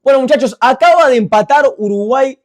Bueno, muchachos, acaba de empatar Uruguay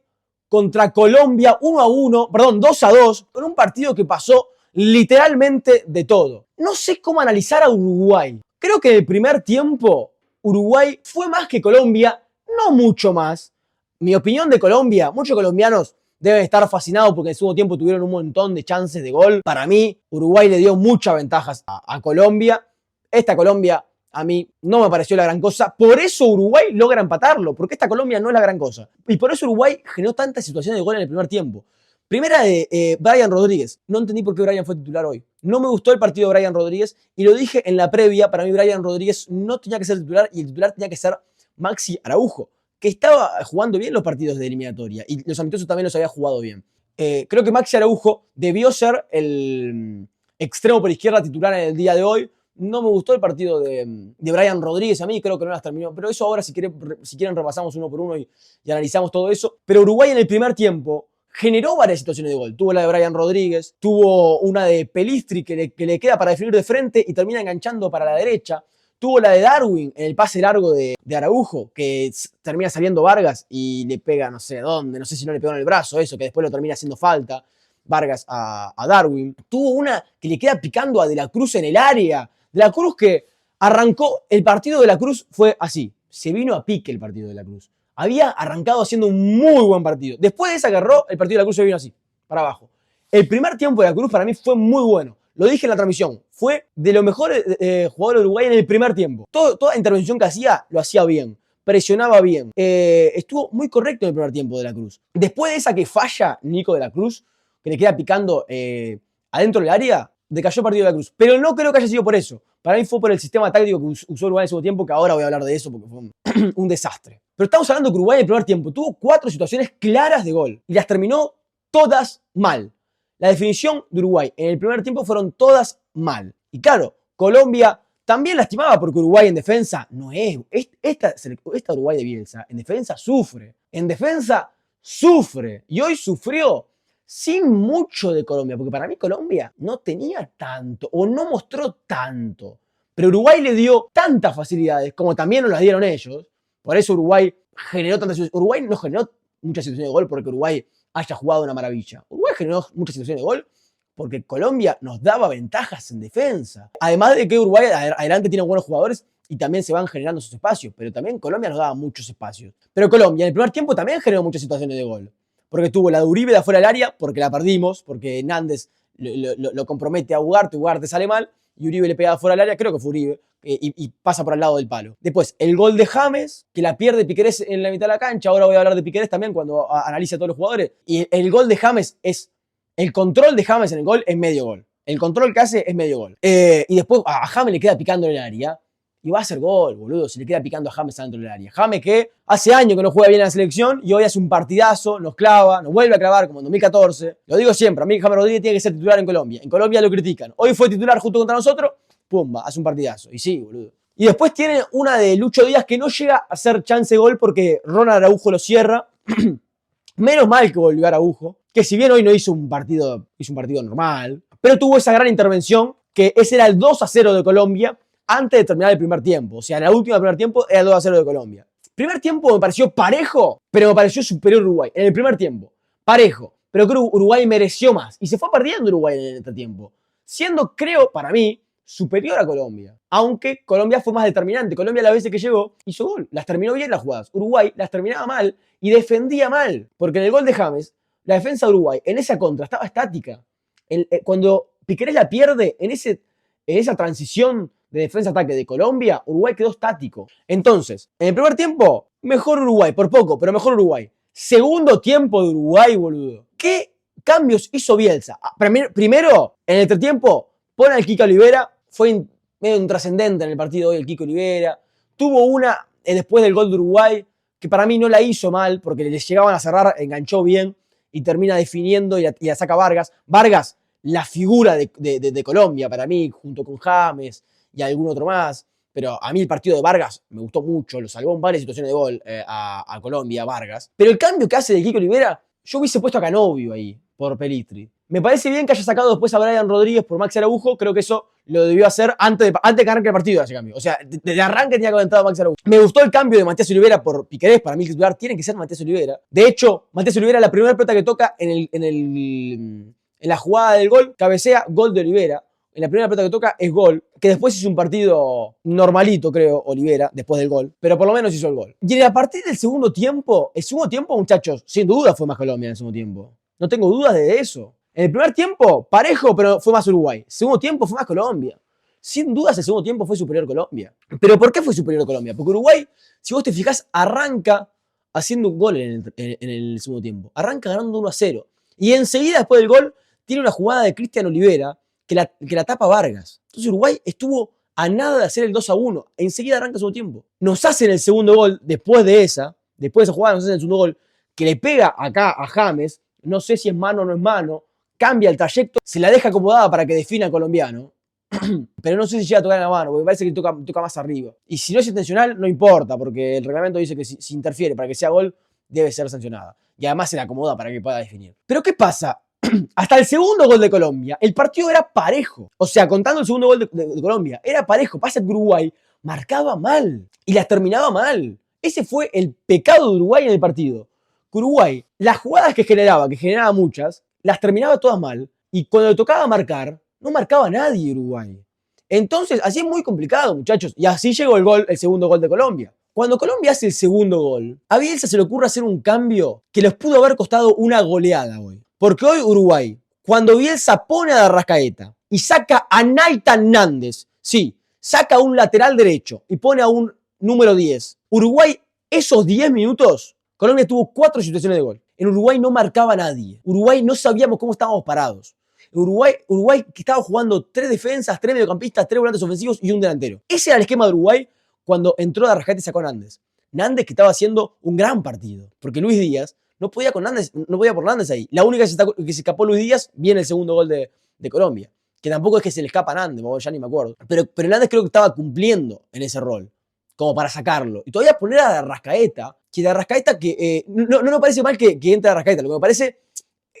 contra Colombia 1-1, perdón, 2-2, con un partido que pasó literalmente de todo. No sé cómo analizar a Uruguay. Creo que en el primer tiempo Uruguay fue más que Colombia, no mucho más. Mi opinión de Colombia, muchos colombianos deben estar fascinados porque en el segundo tiempo tuvieron un montón de chances de gol. Para mí, Uruguay le dio muchas ventajas a Colombia. Esta Colombia a mí no me pareció la gran cosa. Por eso Uruguay logra empatarlo, porque esta Colombia no es la gran cosa. Y por eso Uruguay generó tantas situaciones de gol en el primer tiempo. Primera de Brian Rodríguez. No entendí por qué Brian fue titular hoy. No me gustó el partido de Brian Rodríguez y lo dije en la previa. Para mí Brian Rodríguez no tenía que ser titular y el titular tenía que ser Maxi Araujo, que estaba jugando bien los partidos de eliminatoria y los amistosos también los había jugado bien. Creo que Maxi Araujo debió ser el extremo por izquierda titular en el día de hoy. No me gustó el partido de Brian Rodríguez a mí, creo que no las terminó. Pero eso ahora, si quieren repasamos uno por uno y analizamos todo eso. Pero Uruguay en el primer tiempo generó varias situaciones de gol. Tuvo la de Brian Rodríguez, tuvo una de Pelistri que le queda para definir de frente y termina enganchando para la derecha. Tuvo la de Darwin en el pase largo de Araujo, que termina saliendo Vargas y le pega no sé dónde, no sé si no le pegó en el brazo, eso, que después lo termina haciendo falta Vargas a Darwin. Tuvo una que le queda picando a De la Cruz en el área. De la Cruz que arrancó, el partido de la Cruz fue así, se vino a pique el partido de la Cruz. Había arrancado haciendo un muy buen partido. Después de esa que agarró, el partido de la Cruz se vino así, para abajo. El primer tiempo de la Cruz para mí fue muy bueno. Lo dije en la transmisión, fue de los mejores jugadores de Uruguay en el primer tiempo. Toda intervención que hacía, lo hacía bien. Presionaba bien. Estuvo muy correcto en el primer tiempo de la Cruz. Después de esa que falla Nico de la Cruz, que le queda picando adentro del área, decayó el partido de la Cruz. Pero no creo que haya sido por eso. Para mí fue por el sistema táctico que usó Uruguay en el segundo tiempo, que ahora voy a hablar de eso porque fue un desastre. Pero estamos hablando que Uruguay en el primer tiempo tuvo 4 situaciones claras de gol y las terminó todas mal. La definición de Uruguay en el primer tiempo fueron todas mal. Y claro, Colombia también lastimaba porque Uruguay en defensa no es. Esta Uruguay de Bielsa en defensa sufre. En defensa sufre. Y hoy sufrió sin mucho de Colombia, porque para mí Colombia no tenía tanto o no mostró tanto. Pero Uruguay le dio tantas facilidades como también nos las dieron ellos. Por eso Uruguay generó tantas situaciones. Uruguay no generó muchas situaciones de gol porque Uruguay haya jugado una maravilla. Uruguay generó muchas situaciones de gol porque Colombia nos daba ventajas en defensa. Además de que Uruguay adelante tiene buenos jugadores y también se van generando sus espacios, pero también Colombia nos daba muchos espacios. Pero Colombia en el primer tiempo también generó muchas situaciones de gol. Porque tuvo la de Uribe de afuera del área, porque la perdimos, porque Nández lo compromete a Ugarte sale mal, y Uribe le pega afuera del área, creo que fue Uribe, y pasa por al lado del palo. Después, el gol de James, que la pierde Piquerés en la mitad de la cancha, ahora voy a hablar de Piquerés también cuando analice a todos los jugadores, y el gol de James es, el control de James en el gol es medio gol. El control que hace es medio gol. Y después a James le queda picando en el área, y va a hacer gol, boludo, si le queda picando a James adentro del área. James que hace años que no juega bien en la selección y hoy hace un partidazo, nos clava, nos vuelve a clavar como en 2014. Lo digo siempre, a mí James Rodríguez tiene que ser titular en Colombia. En Colombia lo critican. Hoy fue titular junto contra nosotros, pumba, hace un partidazo. Y sí, boludo. Y después tiene una de Lucho Díaz que no llega a hacer chance de gol porque Ronald Araujo lo cierra. Menos mal que volvió Araujo, que si bien hoy no hizo un partido normal, pero tuvo esa gran intervención, que ese era el 2-0 de Colombia, antes de terminar el primer tiempo. O sea, la última del primer tiempo era el 2-0 de Colombia. Primer tiempo me pareció parejo, pero me pareció superior Uruguay. En el primer tiempo, parejo. Pero creo que Uruguay mereció más. Y se fue perdiendo Uruguay en este tiempo. Siendo, creo, para mí, superior a Colombia. Aunque Colombia fue más determinante. Colombia, las veces que llegó, hizo gol. Las terminó bien las jugadas. Uruguay las terminaba mal y defendía mal. Porque en el gol de James, la defensa de Uruguay, en esa contra, estaba estática. Cuando Piquerés la pierde, en esa transición de defensa-ataque de Colombia, Uruguay quedó estático. Entonces, en el primer tiempo, mejor Uruguay, por poco, pero mejor Uruguay. Segundo tiempo de Uruguay, boludo. ¿Qué cambios hizo Bielsa? Primero, en el entretiempo, pone al Kiko Olivera. Fue medio intrascendente en el partido hoy el Kiko Olivera. Tuvo una después del gol de Uruguay, que para mí no la hizo mal, porque les llegaban a cerrar, enganchó bien y termina definiendo y la saca Vargas. Vargas, la figura de Colombia para mí, junto con James y algún otro más. Pero a mí el partido de Vargas me gustó mucho, lo salvó en varias situaciones de gol a Colombia, Vargas. Pero el cambio que hace de Kiko Olivera, yo hubiese puesto a Canovio ahí, por Pelistri. Me parece bien que haya sacado después a Brian Rodríguez por Maxi Araujo. Creo que eso lo debió hacer antes de que arranque el partido, ese cambio. O sea, desde arranque tenía que haber entrado Maxi Araujo. Me gustó el cambio de Matías Olivera por Piquerés. Para mí el titular tiene que ser Matías Olivera. De hecho, Matías Olivera, la primera pelota que toca en la jugada del gol, cabecea, gol de Olivera. En la primera pelota que toca es gol, que después hizo un partido normalito, creo, Olivera, después del gol, pero por lo menos hizo el gol. Y a partir del segundo tiempo, muchachos, sin duda fue más Colombia en el segundo tiempo. No tengo dudas de eso. En el primer tiempo, parejo, pero fue más Uruguay. Segundo tiempo fue más Colombia. Sin dudas el segundo tiempo fue superior Colombia. ¿Pero por qué fue superior Colombia? Porque Uruguay, si vos te fijás, arranca haciendo un gol en el segundo tiempo. Arranca ganando 1-0. Y enseguida, después del gol, tiene una jugada de Cristian Olivera que la tapa Vargas. Entonces Uruguay estuvo a nada de hacer el 2-1. Enseguida arranca el segundo tiempo. Nos hacen el segundo gol después de esa jugada, nos hacen el segundo gol, que le pega acá a James. No sé si es mano o no es mano. Cambia el trayecto, se la deja acomodada para que defina el colombiano. Pero no sé si llega a tocar en la mano, porque parece que toca más arriba. Y si no es intencional, no importa, porque el reglamento dice que si interfiere para que sea gol, debe ser sancionada. Y además se la acomoda para que pueda definir. Pero ¿qué pasa? Hasta el segundo gol de Colombia, el partido era parejo. O sea, contando el segundo gol de Colombia, era parejo. Pasa que Uruguay marcaba mal y las terminaba mal. Ese fue el pecado de Uruguay en el partido. Que Uruguay, las jugadas que generaba muchas, las terminaba todas mal. Y cuando le tocaba marcar, no marcaba nadie Uruguay. Entonces, así es muy complicado, muchachos. Y así llegó el segundo gol de Colombia. Cuando Colombia hace el segundo gol, a Bielsa se le ocurre hacer un cambio que les pudo haber costado una goleada hoy. Porque hoy Uruguay, cuando Bielsa pone a Arrascaeta y saca a Nathan Nández, sí, saca a un lateral derecho y pone a un número 10, Uruguay, esos 10 minutos, Colombia tuvo 4 situaciones de gol. En Uruguay no marcaba nadie. Uruguay no sabíamos cómo estábamos parados. Uruguay que estaba jugando 3 defensas, 3 mediocampistas, 3 volantes ofensivos y un delantero. Ese era el esquema de Uruguay cuando entró de Arrascaeta y sacó a Nández. Nández que estaba haciendo un gran partido, porque Luis Díaz no podía con Nández, no podía por Nández ahí. La única que se escapó Luis Díaz viene el segundo gol de Colombia. Que tampoco es que se le escapa a Nández, ya ni me acuerdo. Pero Nández creo que estaba cumpliendo en ese rol, como para sacarlo. Y todavía poner a Arrascaeta, que de Arrascaeta que no me parece mal que entre a Arrascaeta. Lo que me parece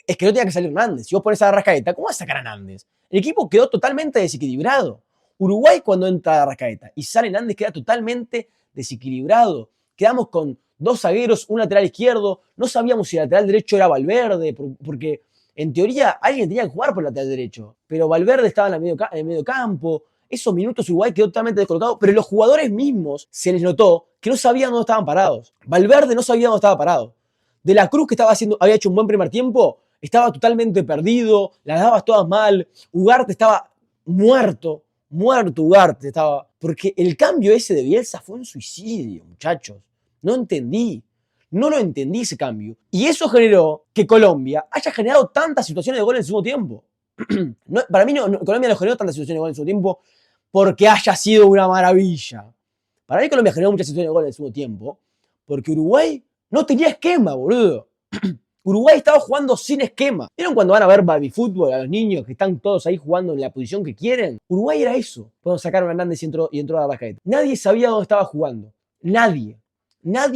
es que no tenía que salir Nández. Si vos pones a Arrascaeta, ¿cómo vas a sacar a Nández? El equipo quedó totalmente desequilibrado. Uruguay cuando entra Arrascaeta y sale Nández queda totalmente desequilibrado. Quedamos con 2 zagueros, un lateral izquierdo. No sabíamos si el lateral derecho era Valverde, porque en teoría alguien tenía que jugar por el lateral derecho. Pero Valverde estaba en el medio campo. Esos minutos Uruguay quedó totalmente descolocado. Pero los jugadores mismos se les notó que no sabían dónde estaban parados. Valverde no sabía dónde estaba parado. De la Cruz, que había hecho un buen primer tiempo, estaba totalmente perdido. Las dabas todas mal. Ugarte estaba muerto Ugarte estaba. Porque el cambio ese de Bielsa fue un suicidio, muchachos. No lo entendí ese cambio. Y eso generó que Colombia haya generado tantas situaciones de gol en el segundo tiempo. Para mí Colombia no generó tantas situaciones de gol en el segundo tiempo porque haya sido una maravilla. Para mí Colombia generó muchas situaciones de gol en el segundo tiempo porque Uruguay no tenía esquema, boludo. Uruguay estaba jugando sin esquema. ¿Vieron cuando van a ver baby fútbol a los niños que están todos ahí jugando en la posición que quieren? Uruguay era eso. Cuando sacaron a Hernández y entró a Arrascaeta. Nadie sabía dónde estaba jugando. Nadie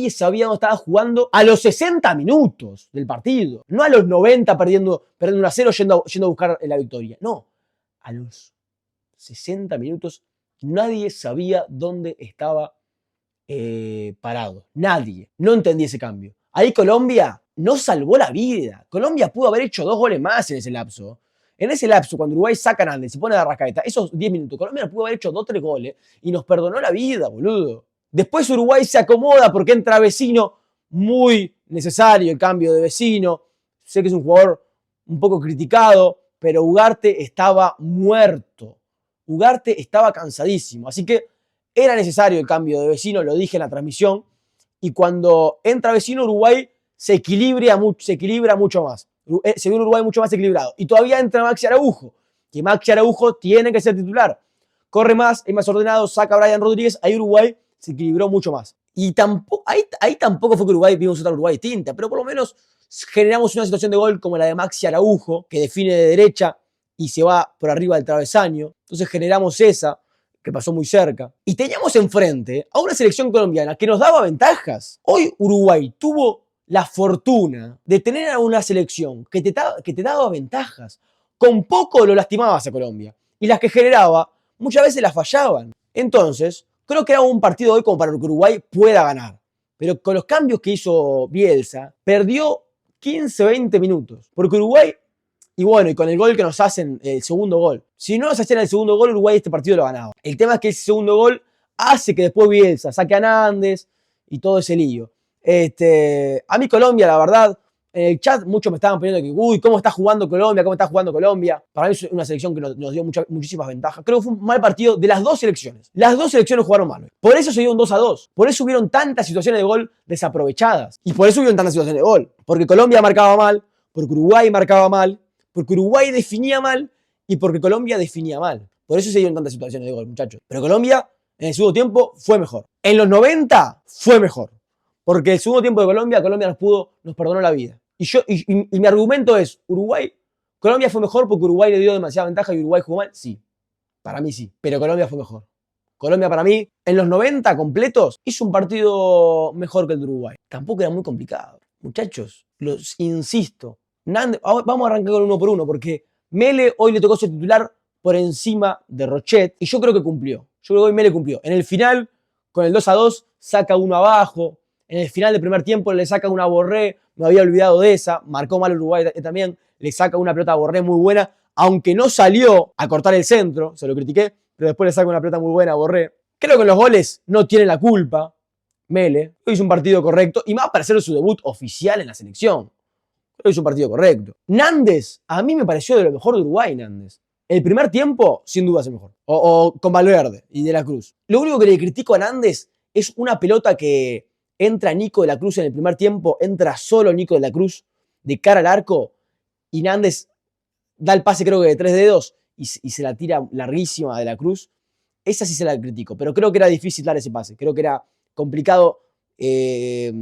sabía dónde estaba jugando a los 60 minutos del partido. No a los 90 perdiendo 1-0 yendo a buscar la victoria. No, a los 60 minutos nadie sabía dónde estaba parado. Nadie. No entendí ese cambio. Ahí Colombia no salvó la vida. Colombia pudo haber hecho 2 goles más en ese lapso. En ese lapso, cuando Uruguay saca a Nández y se pone a Arrascaeta, esos 10 minutos, Colombia pudo haber hecho 2-3 goles y nos perdonó la vida, boludo. Después Uruguay se acomoda porque entra Vecino, muy necesario el cambio de Vecino. Sé que es un jugador un poco criticado, pero Ugarte estaba muerto. Ugarte estaba cansadísimo. Así que era necesario el cambio de Vecino, lo dije en la transmisión. Y cuando entra Vecino, Uruguay se equilibra mucho más. Se ve un Uruguay mucho más equilibrado. Y todavía entra Maxi Araujo, que Maxi Araujo tiene que ser titular. Corre más, es más ordenado, saca a Brian Rodríguez. Ahí Uruguay se equilibró mucho más. Y ahí tampoco fue que Uruguay vimos otra Uruguay distinta, pero por lo menos generamos una situación de gol como la de Maxi Araujo, que define de derecha y se va por arriba del travesaño. Entonces generamos esa, que pasó muy cerca. Y teníamos enfrente a una selección colombiana que nos daba ventajas. Hoy Uruguay tuvo la fortuna de tener a una selección que te daba ventajas. Con poco lo lastimabas a Colombia. Y las que generaba, muchas veces las fallaban. Entonces, creo que era un partido hoy como para que Uruguay pueda ganar. Pero con los cambios que hizo Bielsa, perdió 15, 20 minutos. Porque Uruguay, y bueno, y con el gol que nos hacen, el segundo gol. Si no nos hacían el segundo gol, Uruguay este partido lo ganaba. El tema es que ese segundo gol hace que después Bielsa saque a Nández y todo ese lío. A mí Colombia, la verdad, en el chat muchos me estaban poniendo que, uy, ¿cómo está jugando Colombia? ¿Cómo está jugando Colombia? Para mí es una selección que nos dio muchísimas ventajas. Creo que fue un mal partido de las dos selecciones. Las dos selecciones jugaron mal. Por eso se dio un 2-2. Por eso hubieron tantas situaciones de gol desaprovechadas. Y por eso hubieron tantas situaciones de gol. Porque Colombia marcaba mal, porque Uruguay marcaba mal, porque Uruguay definía mal y porque Colombia definía mal. Por eso se dieron tantas situaciones de gol, muchachos. Pero Colombia, en el segundo tiempo, fue mejor. En los 90 fue mejor. Porque el segundo tiempo de Colombia nos perdonó la vida. Y mi argumento es, Colombia fue mejor porque Uruguay le dio demasiada ventaja y Uruguay jugó mal. Sí, para mí sí. Pero Colombia fue mejor. Colombia para mí, en los 90 completos, hizo un partido mejor que el de Uruguay. Tampoco era muy complicado. Muchachos, los insisto. Vamos a arrancar con uno por uno porque Mele hoy le tocó ser titular por encima de Rochet y yo creo que cumplió. Yo creo que hoy Mele cumplió. En el final, con el 2-2, saca uno abajo. En el final del primer tiempo le saca una a Borré, me había olvidado de esa, marcó mal Uruguay también, le saca una pelota a Borré muy buena, aunque no salió a cortar el centro, se lo critiqué, pero después le saca una pelota muy buena a Borré. Creo que en los goles no tiene la culpa Mele, hizo un partido correcto, y más para hacer su debut oficial en la selección. Creo que hizo un partido correcto. Nández, a mí me pareció de lo mejor de Uruguay, Nández. El primer tiempo, sin duda, es el mejor. O con Valverde y De la Cruz. Lo único que le critico a Nández es una pelota que entra Nico de la Cruz en el primer tiempo, entra solo Nico de la Cruz de cara al arco y Nández da el pase creo que de 3 dedos y se la tira larguísima de la Cruz. Esa sí se la critico, pero creo que era difícil dar ese pase. Creo que era complicado que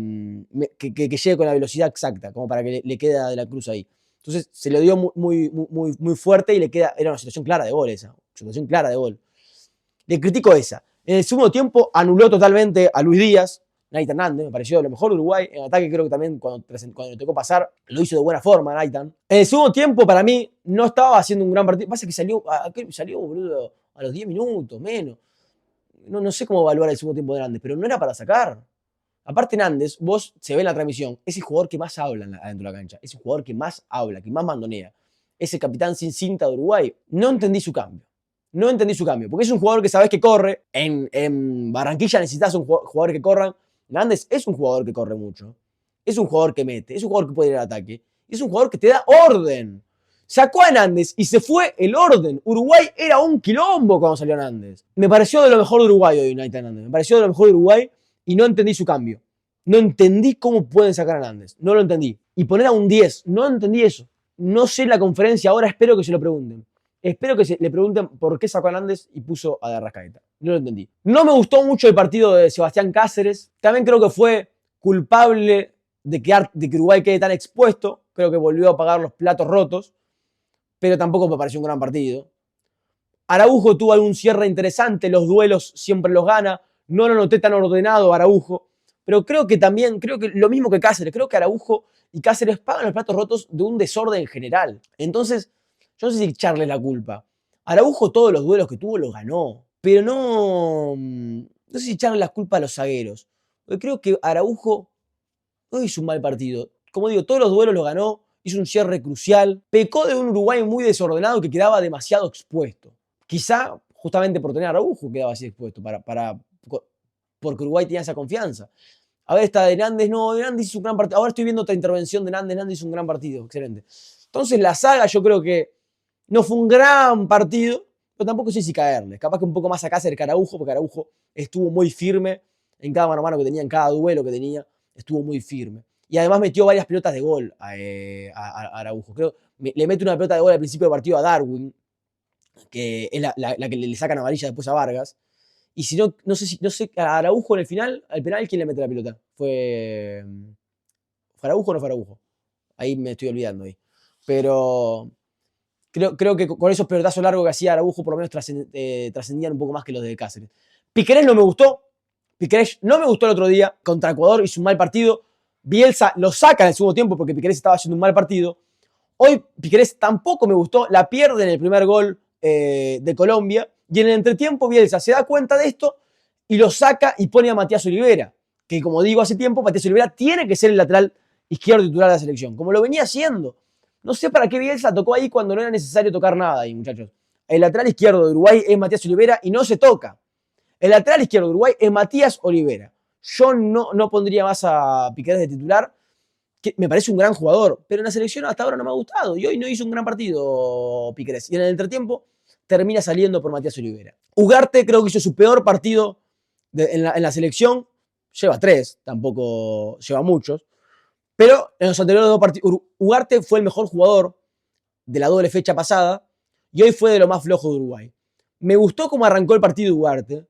llegue con la velocidad exacta, como para que le quede a De la Cruz ahí. Entonces se lo dio muy fuerte y le queda, era una situación clara de gol esa, situación clara de gol. Le critico esa. En el segundo tiempo anuló totalmente a Luis Díaz. Nathan Nández, me pareció lo mejor de Uruguay. En ataque creo que también cuando le tocó pasar lo hizo de buena forma Nathan. En el segundo tiempo para mí no estaba haciendo un gran partido. Pasa que salió boludo, a los 10 minutos, menos. No sé cómo evaluar el segundo tiempo de Nández, pero no era para sacar. Aparte Nández, vos se ve en la transmisión, es el jugador que más habla adentro de la cancha. Es el jugador que más habla, que más mandonea. Es el capitán sin cinta de Uruguay. No entendí su cambio. Porque es un jugador que sabés que corre. En Barranquilla necesitas un jugador que corra. Nández es un jugador que corre mucho. Es un jugador que mete. Es un jugador que puede ir al ataque. Es un jugador que te da orden. Sacó a Nández y se fue el orden. Uruguay era un quilombo cuando salió Nández. Me pareció de lo mejor de Uruguay hoy Nathan Nández. Me pareció de lo mejor de Uruguay y no entendí su cambio. No entendí cómo pueden sacar a Nández. No lo entendí. Y poner a un 10. No entendí eso. No sé la conferencia ahora. Espero que se lo pregunten. Espero que le pregunten por qué sacó a Nández y puso a De Arrascaeta. No lo entendí. No me gustó mucho el partido de Sebastián Cáceres. También creo que fue culpable de que Uruguay quede tan expuesto. Creo que volvió a pagar los platos rotos. Pero tampoco me pareció un gran partido. Araujo tuvo algún cierre interesante. Los duelos siempre los gana. No lo noté tan ordenado Araujo. Pero creo que lo mismo que Cáceres. Creo que Araujo y Cáceres pagan los platos rotos de un desorden general. Entonces, yo no sé si echarle la culpa. Araujo todos los duelos que tuvo los ganó. Pero no sé si echarle la culpa a los zagueros. Porque creo que Araujo no hizo un mal partido. Como digo, todos los duelos los ganó. Hizo un cierre crucial. Pecó de un Uruguay muy desordenado que quedaba demasiado expuesto. Quizá justamente por tener a Araujo quedaba así expuesto. Porque Uruguay tenía esa confianza. A ver, esta de Nández. No, Nández hizo un gran partido. Ahora estoy viendo otra intervención de Nández. Nández hizo un gran partido. Excelente. Entonces la saga yo creo que no fue un gran partido, pero tampoco sé si caerle. Capaz que un poco más acá cerca de Araujo, porque Araujo estuvo muy firme en cada mano a mano que tenía, en cada duelo que tenía, estuvo muy firme. Y además metió varias pelotas de gol a Araujo. Creo le mete una pelota de gol al principio del partido a Darwin, que es la que le sacan amarilla después a Vargas. Y si no, no sé, a Araujo en el final, al penal, ¿quién le mete la pelota? ¿Fue Araujo o no fue Araujo? Ahí me estoy olvidando ahí. Pero creo que con esos pelotazos largos que hacía Araujo por lo menos trascendían un poco más que los de Cáceres. Piquerés no me gustó. Piquerés no me gustó el otro día. Contra Ecuador hizo un mal partido. Bielsa lo saca en el segundo tiempo porque Piquerés estaba haciendo un mal partido. Hoy Piquerés tampoco me gustó, la pierde en el primer gol de Colombia. Y en el entretiempo Bielsa se da cuenta de esto y lo saca y pone a Matías Olivera. Que como digo hace tiempo, Matías Olivera tiene que ser el lateral izquierdo titular de la selección, como lo venía haciendo. No sé para qué Bielsa tocó ahí cuando no era necesario tocar nada ahí, muchachos. El lateral izquierdo de Uruguay es Matías Olivera y no se toca. El lateral izquierdo de Uruguay es Matías Olivera. Yo no pondría más a Piquerés de titular, que me parece un gran jugador, pero en la selección hasta ahora no me ha gustado. Y hoy no hizo un gran partido Piquerés. Y en el entretiempo termina saliendo por Matías Olivera. Ugarte creo que hizo su peor partido en la selección. Lleva 3, tampoco lleva muchos. Pero en los anteriores 2 partidos, Ugarte fue el mejor jugador de la doble fecha pasada y hoy fue de lo más flojo de Uruguay. Me gustó cómo arrancó el partido de Ugarte.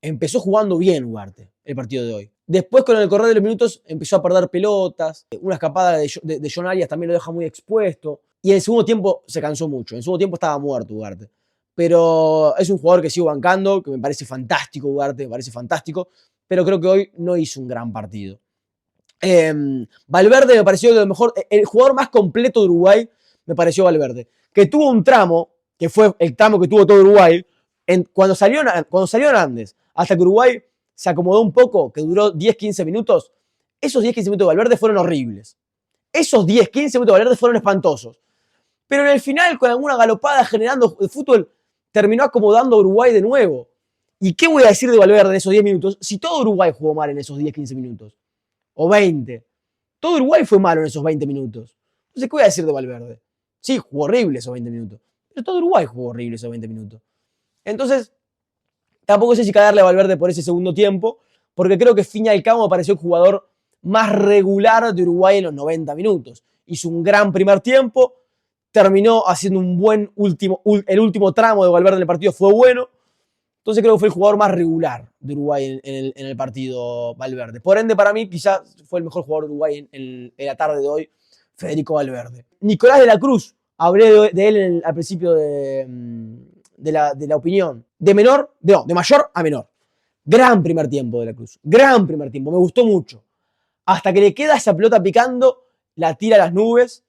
Empezó jugando bien Ugarte el partido de hoy. Después, con el correr de los minutos, empezó a perder pelotas. Una escapada de John Arias también lo deja muy expuesto. Y en el segundo tiempo se cansó mucho. En el segundo tiempo estaba muerto Ugarte. Pero es un jugador que sigo bancando, que me parece fantástico Ugarte, me parece fantástico. Pero creo que hoy no hizo un gran partido. Valverde me pareció de lo mejor. El jugador más completo de Uruguay me pareció Valverde. Que tuvo un tramo, que fue el tramo que tuvo todo Uruguay, cuando salió Hernández, hasta que Uruguay se acomodó un poco, que duró 10-15 minutos, esos 10-15 minutos de Valverde fueron horribles. Esos 10-15 minutos de Valverde fueron espantosos. Pero en el final, con alguna galopada generando el fútbol, terminó acomodando a Uruguay de nuevo. ¿Y qué voy a decir de Valverde en esos 10 minutos si todo Uruguay jugó mal en esos 10-15 minutos? O 20. Todo Uruguay fue malo en esos 20 minutos. Entonces, ¿qué voy a decir de Valverde? Sí, jugó horrible esos 20 minutos. Pero todo Uruguay jugó horrible esos 20 minutos. Entonces, tampoco sé si caerle a Valverde por ese segundo tiempo, porque creo que fin y al cabo me pareció el jugador más regular de Uruguay en los 90 minutos. Hizo un gran primer tiempo, terminó haciendo un buen el último tramo de Valverde en el partido fue bueno. Entonces creo que fue el jugador más regular de Uruguay en el partido Valverde. Por ende, para mí, quizás fue el mejor jugador de Uruguay en la tarde de hoy, Federico Valverde. Nicolás de la Cruz, hablé de él al principio de la opinión. De mayor a menor. Gran primer tiempo de la Cruz. Gran primer tiempo. Me gustó mucho. Hasta que le queda esa pelota picando, la tira a las nubes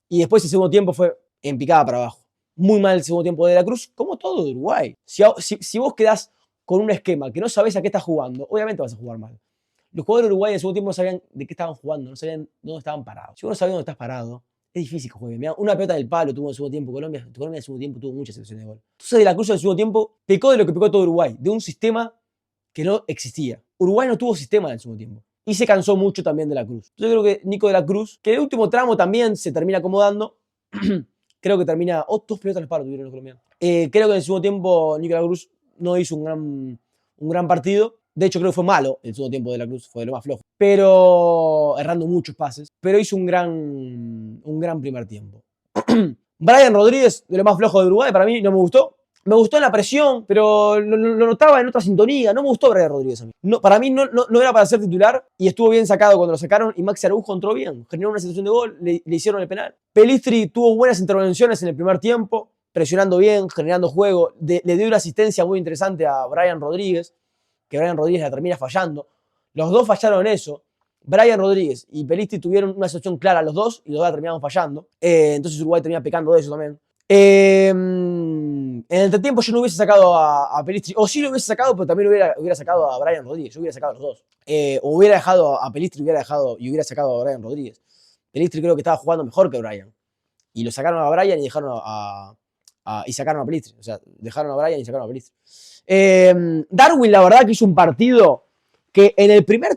y después el segundo tiempo fue en picada para abajo. Muy mal el segundo tiempo de la Cruz, como todo de Uruguay. Si vos quedás con un esquema que no sabés a qué estás jugando, obviamente vas a jugar mal. Los jugadores de Uruguay en el segundo tiempo no sabían de qué estaban jugando, no sabían dónde estaban parados. Si vos no sabés dónde estás parado, es difícil que juegues. Mirá, una pelota del palo tuvo en el segundo tiempo. Colombia en el segundo tiempo tuvo muchas situaciones de gol. Entonces de la Cruz en el segundo tiempo pecó de lo que pecó todo Uruguay, de un sistema que no existía. Uruguay no tuvo sistema en el segundo tiempo. Y se cansó mucho también de la Cruz. Yo creo que Nico de la Cruz, que el último tramo también se termina acomodando, creo que termina. 2 pelotas al palo tuvieron los colombianos. Creo que en el segundo tiempo Nico de la Cruz no hizo un gran partido. De hecho, creo que fue malo el segundo tiempo de la Cruz, fue de lo más flojo. Pero errando muchos pases. Pero hizo un gran primer tiempo. Brian Rodríguez, de lo más flojo de Uruguay, para mí no me gustó. Me gustó en la presión, pero lo notaba en otra sintonía. No me gustó Brian Rodríguez a mí. No, para mí no era para ser titular y estuvo bien sacado cuando lo sacaron y Maxi Araújo entró bien. Generó una situación de gol, le hicieron el penal. Pelistri tuvo buenas intervenciones en el primer tiempo, presionando bien, generando juego. Le dio una asistencia muy interesante a Brian Rodríguez, que Brian Rodríguez la termina fallando. Los dos fallaron en eso. Brian Rodríguez y Pelistri tuvieron una situación clara los dos y los dos la terminaron fallando. Entonces Uruguay termina pecando de eso también. En el entretiempo yo no hubiese sacado a Pelistri, o sí lo hubiese sacado, pero también hubiera sacado a Brian Rodríguez. Yo hubiera sacado a los dos. O hubiera dejado a Pelistri y hubiera sacado a Brian Rodríguez. Pelistri creo que estaba jugando mejor que Brian. Y lo sacaron a Brian y y sacaron a Pelistri. O sea, dejaron a Brian y sacaron a Pelistri. Darwin, la verdad que hizo un partido que en el primer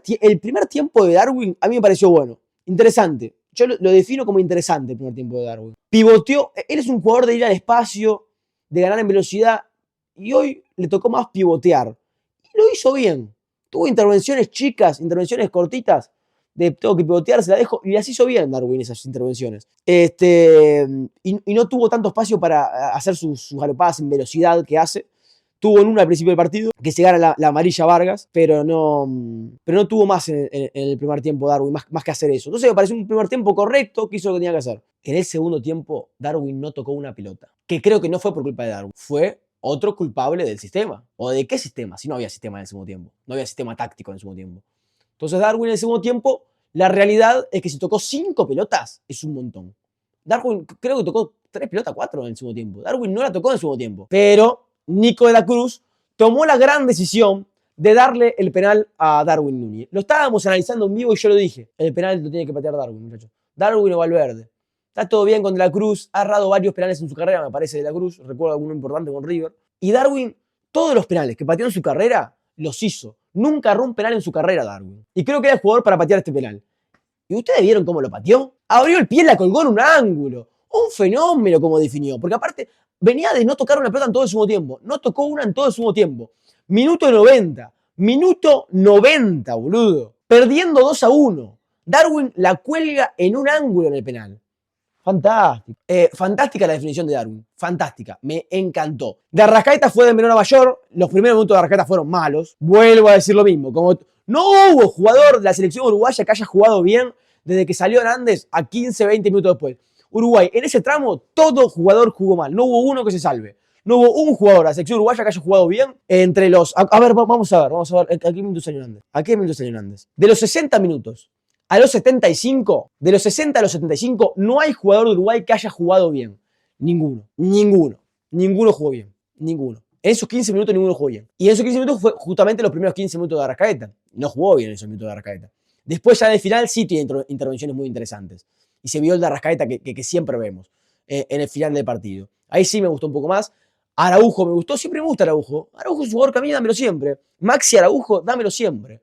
tiempo de Darwin a mí me pareció bueno, interesante. Yo lo defino como interesante el primer tiempo de Darwin. Pivoteó, él es un jugador de ir al espacio, de ganar en velocidad, y hoy le tocó más pivotear. Y lo hizo bien. Tuvo intervenciones chicas, intervenciones cortitas, de tengo que pivotear, se la dejo, y las hizo bien Darwin esas intervenciones. Y no tuvo tanto espacio para hacer sus galopadas en velocidad que hace. Tuvo en una al principio del partido, que se gana la amarilla Vargas, pero no tuvo más en el primer tiempo Darwin, más que hacer eso. Entonces me pareció un primer tiempo correcto, que hizo lo que tenía que hacer. En el segundo tiempo, Darwin no tocó una pelota, que creo que no fue por culpa de Darwin, fue otro culpable del sistema. ¿O de qué sistema? Si no había sistema en el segundo tiempo, no había sistema táctico en el segundo tiempo. Entonces Darwin en el segundo tiempo La realidad es que si tocó 5 pelotas, es un montón. Darwin creo que tocó 3 pelotas, 4 en el segundo tiempo. Darwin no la tocó en el segundo tiempo. Pero Nico de la Cruz tomó la gran decisión de darle el penal a Darwin Núñez. Lo estábamos analizando en vivo y yo lo dije. El penal lo tiene que patear Darwin, muchachos. Darwin o Valverde. Está todo bien con De la Cruz. Ha errado varios penales en su carrera, me parece, De la Cruz. Recuerdo alguno importante con River. Y Darwin, todos los penales que pateó en su carrera, los hizo. Nunca erró un penal en su carrera, Darwin. Y creo que era el jugador para patear este penal. ¿Y ustedes vieron cómo lo pateó? Abrió el pie y la colgó en un ángulo. Un fenómeno como definió. Porque aparte, venía de no tocar una pelota en todo el segundo tiempo. No tocó una en todo el segundo tiempo. Minuto 90. Minuto 90, boludo. Perdiendo 2-1. Darwin la cuelga en un ángulo en el penal. Fantástico. Fantástica la definición de Darwin. Fantástica. Me encantó. De Arrascaeta fue de menor a mayor. Los primeros minutos de Arrascaeta fueron malos. Vuelvo a decir lo mismo. Como no hubo jugador de la selección uruguaya que haya jugado bien desde que salió Hernández a 15, 20 minutos después. Uruguay, en ese tramo, todo jugador jugó mal. No hubo uno que se salve. No hubo un jugador de la selección uruguaya que haya jugado bien entre los... A ver, vamos a ver. ¿A qué minutos salió Hernández? ¿A qué minutos salió Hernández? De los 60 minutos a los 75, de los 60 a los 75, no hay jugador de Uruguay que haya jugado bien. Ninguno. Ninguno jugó bien. Ninguno. En esos 15 minutos ninguno jugó bien. Y en esos 15 minutos fue justamente los primeros 15 minutos de Arrascaeta. No jugó bien en esos minutos de Arrascaeta. Después ya en el final sí tiene intervenciones muy interesantes. Y se vio el de Arrascaeta que siempre vemos en el final del partido. Ahí sí me gustó un poco más. Araujo me gustó. Siempre me gusta Araujo. Araujo es un jugador que a mí dámelo siempre. Maxi Araujo, dámelo siempre.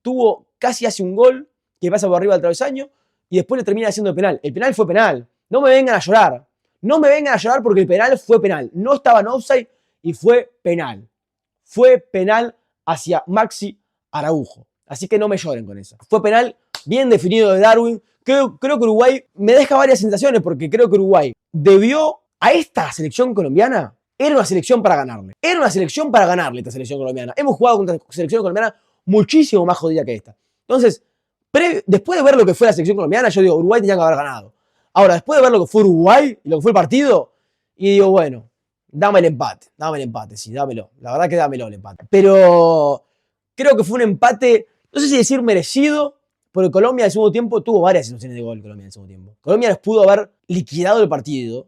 Tuvo casi hace un gol que pasa por arriba del travesaño y después le termina haciendo el penal. El penal fue penal. No me vengan a llorar. No me vengan a llorar porque el penal fue penal. No estaba en offside y fue penal. Fue penal hacia Maxi Araujo. Así que no me lloren con eso. Fue penal bien definido de Darwin. Creo que Uruguay me deja varias sensaciones porque creo que Uruguay debió a esta selección colombiana. Era una selección para ganarle. Era una selección para ganarle esta selección colombiana. Hemos jugado contra selección colombiana muchísimo más jodida que esta. Entonces, después de ver lo que fue la selección colombiana, yo digo, Uruguay tenía que haber ganado. Ahora, después de ver lo que fue Uruguay y lo que fue el partido, y digo, bueno, dame el empate, sí, dámelo. La verdad que dámelo el empate. Pero creo que fue un empate, no sé si decir merecido, porque Colombia en el segundo tiempo tuvo varias situaciones de gol. Colombia en el segundo tiempo. Colombia les pudo haber liquidado el partido.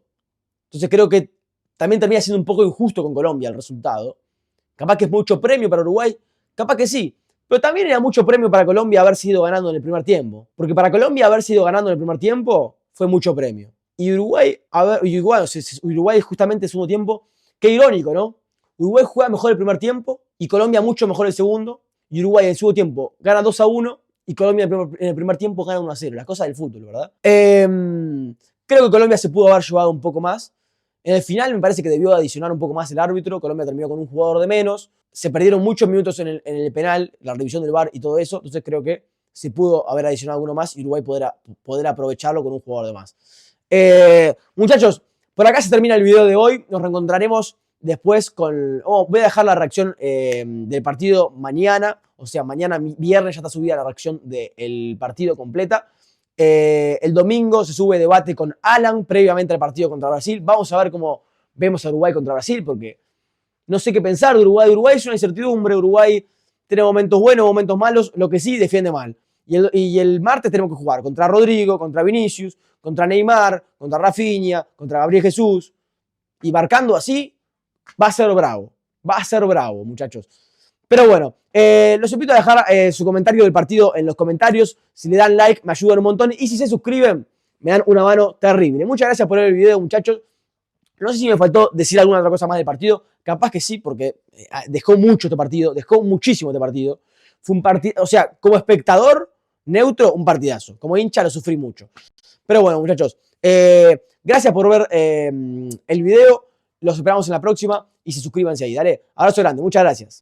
Entonces creo que también termina siendo un poco injusto con Colombia el resultado. Capaz que es mucho premio para Uruguay, capaz que sí. Pero también era mucho premio para Colombia haber sido ganando en el primer tiempo. Porque para Colombia haber sido ganando en el primer tiempo fue mucho premio. Y Uruguay, Uruguay justamente en el segundo tiempo, qué irónico, ¿no? Uruguay juega mejor el primer tiempo y Colombia mucho mejor el segundo. Y Uruguay en el segundo tiempo gana 2-1 y Colombia en el primer tiempo gana 1-0. Las cosas del fútbol, ¿verdad? Creo que Colombia se pudo haber llevado un poco más. En el final me parece que debió adicionar un poco más el árbitro. Colombia terminó con un jugador de menos. Se perdieron muchos minutos en el penal, la revisión del VAR y todo eso. Entonces creo que se pudo haber adicionado uno más y Uruguay poder aprovecharlo con un jugador de más. Muchachos, por acá se termina el video de hoy. Nos reencontraremos después con... voy a dejar la reacción del partido mañana. O sea, mañana viernes ya está subida la reacción del partido completa. El domingo se sube debate con Alan previamente al partido contra Brasil. Vamos a ver cómo vemos a Uruguay contra Brasil porque no sé qué pensar de Uruguay. Uruguay es una incertidumbre. Uruguay tiene momentos buenos, momentos malos. Lo que sí, defiende mal. Y el martes tenemos que jugar contra Rodrigo, contra Vinicius, contra Neymar, contra Rafinha, contra Gabriel Jesús. Y marcando así, va a ser bravo. Va a ser bravo, muchachos. Pero bueno, los invito a dejar su comentario del partido en los comentarios. Si le dan like, me ayudan un montón. Y si se suscriben, me dan una mano terrible. Muchas gracias por ver el video, muchachos. No sé si me faltó decir alguna otra cosa más del partido. Capaz que sí, porque dejó mucho este partido. Dejó muchísimo este partido. Fue un partido, o sea, como espectador neutro, un partidazo. Como hincha lo sufrí mucho. Pero bueno, muchachos, gracias por ver el video. Los esperamos en la próxima. Y suscríbanse ahí. Dale, abrazo grande. Muchas gracias.